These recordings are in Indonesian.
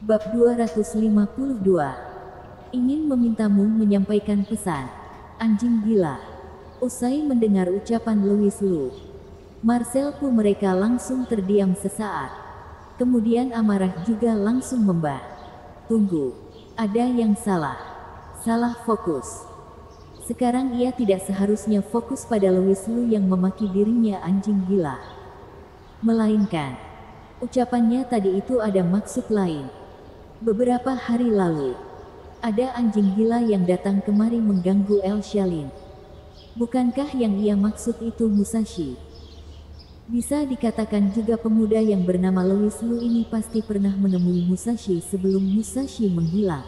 Bab 252. Ingin memintamu menyampaikan pesan. Anjing gila. Usai mendengar ucapan Louis Lu, Marcel Pu mereka langsung terdiam sesaat. Kemudian amarah juga langsung membah. Tunggu. Ada yang salah. Salah fokus. Sekarang ia tidak seharusnya fokus pada Louis Lu yang memaki dirinya anjing gila. Melainkan, ucapannya tadi itu ada maksud lain. Beberapa hari lalu, ada anjing gila yang datang kemari mengganggu El Shalin. Bukankah yang ia maksud itu Musashi? Bisa dikatakan juga pemuda yang bernama Louis Lu ini pasti pernah menemui Musashi sebelum Musashi menghilang.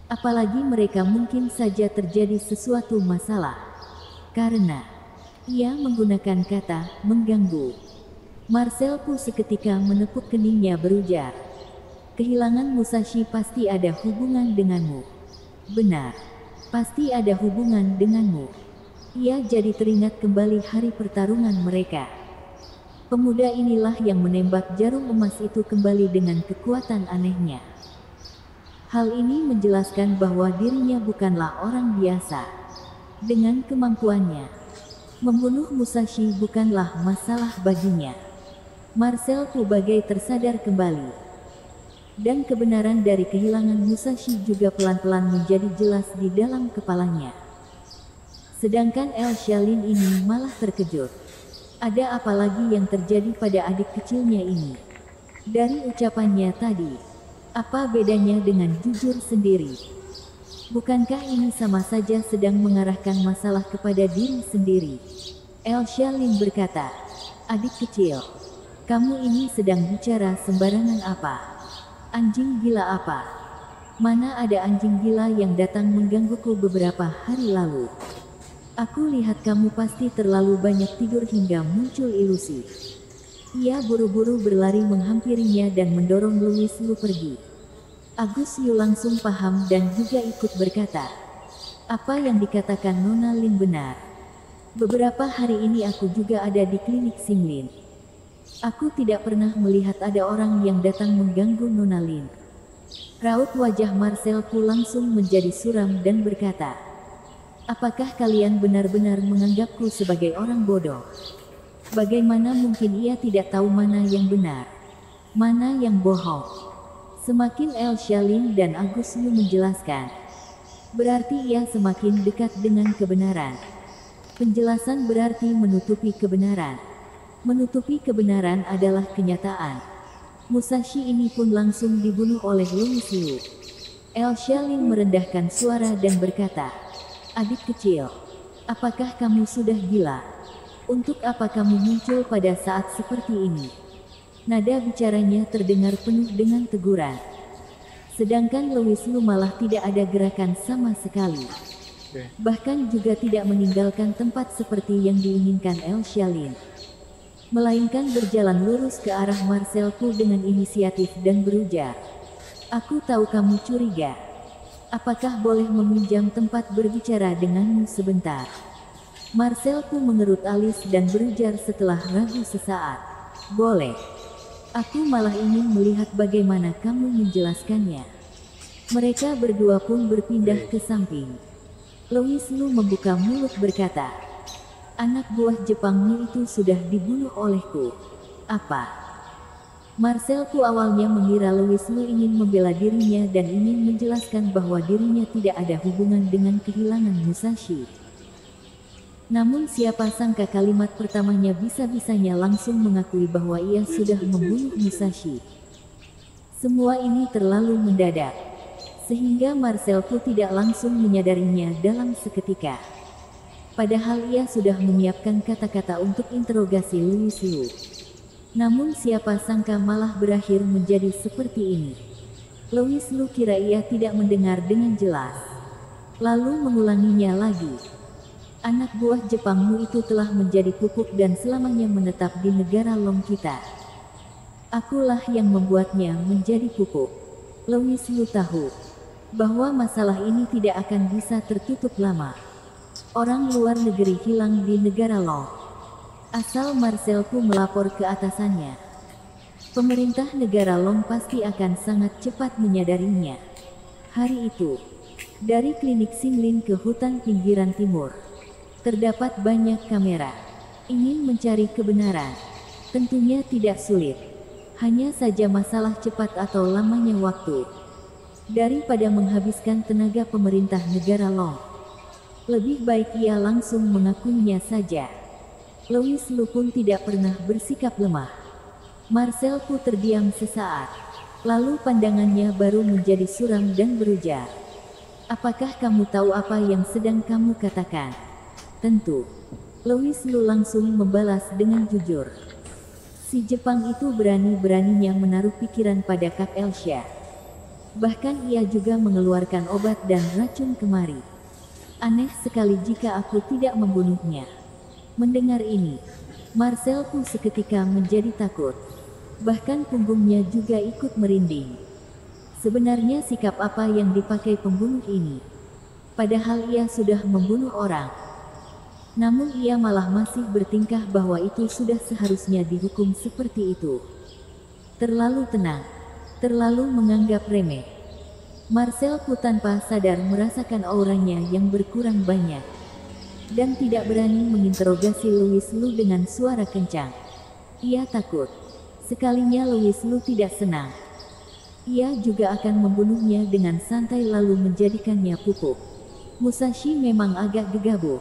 Apalagi mereka mungkin saja terjadi sesuatu masalah. Karena ia menggunakan kata mengganggu. Marcel Pu seketika menepuk keningnya berujar. Kehilangan Musashi pasti ada hubungan denganmu. Benar, pasti ada hubungan denganmu. Ia jadi teringat kembali hari pertarungan mereka. Pemuda inilah yang menembak jarum emas itu kembali dengan kekuatan anehnya. Hal ini menjelaskan bahwa dirinya bukanlah orang biasa. Dengan kemampuannya, membunuh Musashi bukanlah masalah baginya. Marcel Pu bagai tersadar kembali. Dan kebenaran dari kehilangan Musashi juga pelan-pelan menjadi jelas di dalam kepalanya. Sedangkan El Shalin ini malah terkejut. Ada apa lagi yang terjadi pada adik kecilnya ini? Dari ucapannya tadi, apa bedanya dengan jujur sendiri? Bukankah ini sama saja sedang mengarahkan masalah kepada diri sendiri? El Shalin berkata, adik kecil, kamu ini sedang bicara sembarangan apa? Anjing gila apa? Mana ada anjing gila yang datang menggangguku beberapa hari lalu? Aku lihat kamu pasti terlalu banyak tidur hingga muncul ilusi. Ia buru-buru berlari menghampirinya dan mendorong Louis Lu pergi. Agus Yu langsung paham dan juga ikut berkata, apa yang dikatakan Nona Lin benar. Beberapa hari ini aku juga ada di klinik Xinglin. Aku tidak pernah melihat ada orang yang datang mengganggu Nona Lin. Raut wajah Marcel Pu langsung menjadi suram dan berkata, apakah kalian benar-benar menganggapku sebagai orang bodoh? Bagaimana mungkin ia tidak tahu mana yang benar, mana yang bohong? Semakin El Shalin dan Agus Yu menjelaskan, berarti ia semakin dekat dengan kebenaran. Penjelasan berarti menutupi kebenaran. Menutupi kebenaran adalah kenyataan. Musashi ini pun langsung dibunuh oleh Louis Lu. El Shalin merendahkan suara dan berkata, adik kecil, apakah kamu sudah gila? Untuk apa kamu muncul pada saat seperti ini? Nada bicaranya terdengar penuh dengan teguran. Sedangkan Louis Lu malah tidak ada gerakan sama sekali. Bahkan juga tidak meninggalkan tempat seperti yang diinginkan El Shalin. Melainkan berjalan lurus ke arah Marcel Pu dengan inisiatif dan berujar, aku tahu kamu curiga. Apakah boleh meminjam tempat berbicara denganmu sebentar? Marcel Pu mengerut alis dan berujar setelah ragu sesaat, boleh. Aku malah ingin melihat bagaimana kamu menjelaskannya. Mereka berdua pun berpindah ke samping. Louis Lu membuka mulut berkata, anak buah Jepangmu itu sudah dibunuh olehku. Apa? Marcel Pu awalnya mengira Louis Lu ingin membela dirinya dan ingin menjelaskan bahwa dirinya tidak ada hubungan dengan kehilangan Musashi. Namun siapa sangka kalimat pertamanya bisa-bisanya langsung mengakui bahwa ia sudah membunuh Musashi. Semua ini terlalu mendadak, sehingga Marcel Pu tidak langsung menyadarinya dalam seketika. Padahal ia sudah menyiapkan kata-kata untuk interogasi Louis Lu. Namun siapa sangka malah berakhir menjadi seperti ini. Louis Lu kira ia tidak mendengar dengan jelas. Lalu mengulanginya lagi. Anak buah Jepangmu itu telah menjadi pupuk dan selamanya menetap di negara Long kita. Akulah yang membuatnya menjadi pupuk. Louis Lu tahu bahwa masalah ini tidak akan bisa tertutup lama. Orang luar negeri hilang di negara Long. Asal Marcel Pu melapor ke atasannya. Pemerintah negara Long pasti akan sangat cepat menyadarinya. Hari itu, dari klinik Xinlin ke hutan pinggiran timur, terdapat banyak kamera. Ingin mencari kebenaran, tentunya tidak sulit. Hanya saja masalah cepat atau lamanya waktu. Daripada menghabiskan tenaga pemerintah negara Long, lebih baik ia langsung mengakuinya saja. Louis Lu pun tidak pernah bersikap lemah. Marcel pun terdiam sesaat, lalu pandangannya baru menjadi suram dan berujar. Apakah kamu tahu apa yang sedang kamu katakan? Tentu. Louis Lu langsung membalas dengan jujur. Si Jepang itu berani-beraninya menaruh pikiran pada Kak Elsa. Bahkan ia juga mengeluarkan obat dan racun kemari. Aneh sekali jika aku tidak membunuhnya. Mendengar ini, Marcel pun seketika menjadi takut. Bahkan punggungnya juga ikut merinding. Sebenarnya sikap apa yang dipakai pembunuh ini? Padahal ia sudah membunuh orang. Namun ia malah masih bertingkah bahwa itu sudah seharusnya dihukum seperti itu. Terlalu tenang, terlalu menganggap remeh. Marcel pun tanpa sadar merasakan auranya yang berkurang banyak. Dan tidak berani menginterogasi Louis Lu dengan suara kencang. Ia takut. Sekalinya Louis Lu tidak senang, ia juga akan membunuhnya dengan santai lalu menjadikannya pupuk. Musashi memang agak gegabah.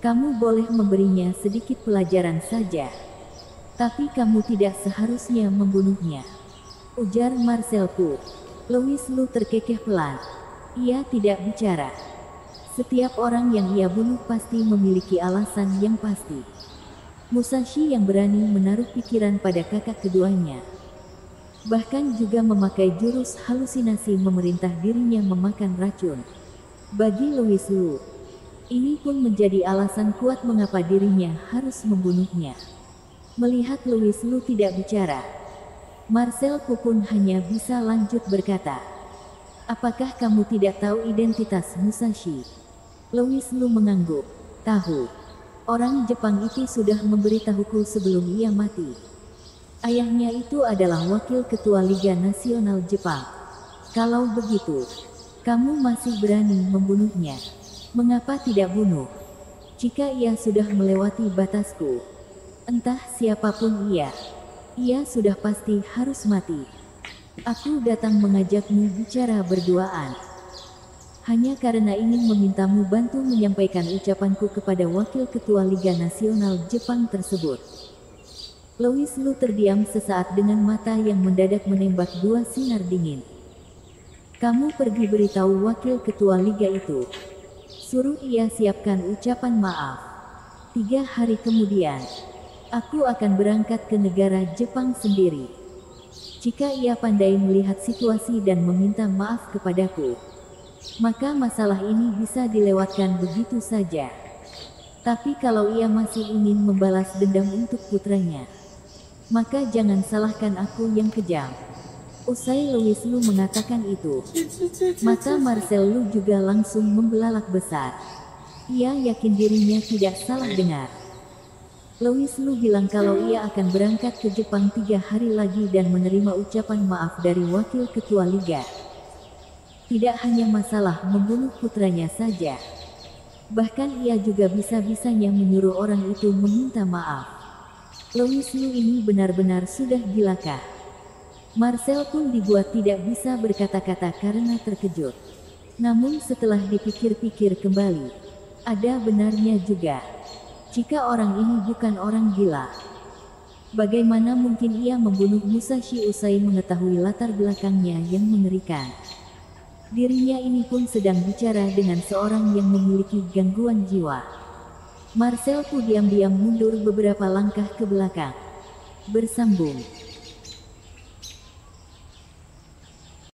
Kamu boleh memberinya sedikit pelajaran saja. Tapi kamu tidak seharusnya membunuhnya, ujar Marcel Pu. Louis Lu terkekeh pelan. Ia tidak bicara. Setiap orang yang ia bunuh pasti memiliki alasan yang pasti. Musashi yang berani menaruh pikiran pada kakak keduanya. Bahkan juga memakai jurus halusinasi memerintah dirinya memakan racun. Bagi Louis Lu, ini pun menjadi alasan kuat mengapa dirinya harus membunuhnya. Melihat Louis Lu tidak bicara, Marcel pun hanya bisa lanjut berkata, apakah kamu tidak tahu identitas Musashi? Louis Lu mengangguk. Tahu. Orang Jepang itu sudah memberitahuku sebelum ia mati. Ayahnya itu adalah wakil ketua Liga Nasional Jepang. Kalau begitu, kamu masih berani membunuhnya. Mengapa tidak bunuh? Jika ia sudah melewati batasku, entah siapapun ia sudah pasti harus mati. Aku datang mengajakmu bicara berduaan hanya karena ingin memintamu bantu menyampaikan ucapanku kepada wakil ketua Liga Nasional Jepang tersebut. Louis Lu terdiam sesaat dengan mata yang mendadak menembak dua sinar dingin. Kamu pergi beritahu wakil ketua Liga itu. Suruh ia siapkan ucapan maaf. 3 hari kemudian, aku akan berangkat ke negara Jepang sendiri. Jika ia pandai melihat situasi dan meminta maaf kepadaku, maka masalah ini bisa dilewatkan begitu saja. Tapi kalau ia masih ingin membalas dendam untuk putranya, maka jangan salahkan aku yang kejam. Usai Louis Lu mengatakan itu, mata Marcel Lu juga langsung membelalak besar. Ia yakin dirinya tidak salah dengar. Louis Lu bilang kalau ia akan berangkat ke Jepang 3 hari lagi dan menerima ucapan maaf dari wakil ketua Liga. Tidak hanya masalah membunuh putranya saja. Bahkan ia juga bisa-bisanya menyuruh orang itu meminta maaf. Louis Lu ini benar-benar sudah gilakah? Marcel pun dibuat tidak bisa berkata-kata karena terkejut. Namun setelah dipikir-pikir kembali, ada benarnya juga. Jika orang ini bukan orang gila, bagaimana mungkin ia membunuh Musashi usai mengetahui latar belakangnya yang mengerikan? Dirinya ini pun sedang bicara dengan seorang yang memiliki gangguan jiwa. Marcel pun diam-diam mundur beberapa langkah ke belakang. Bersambung.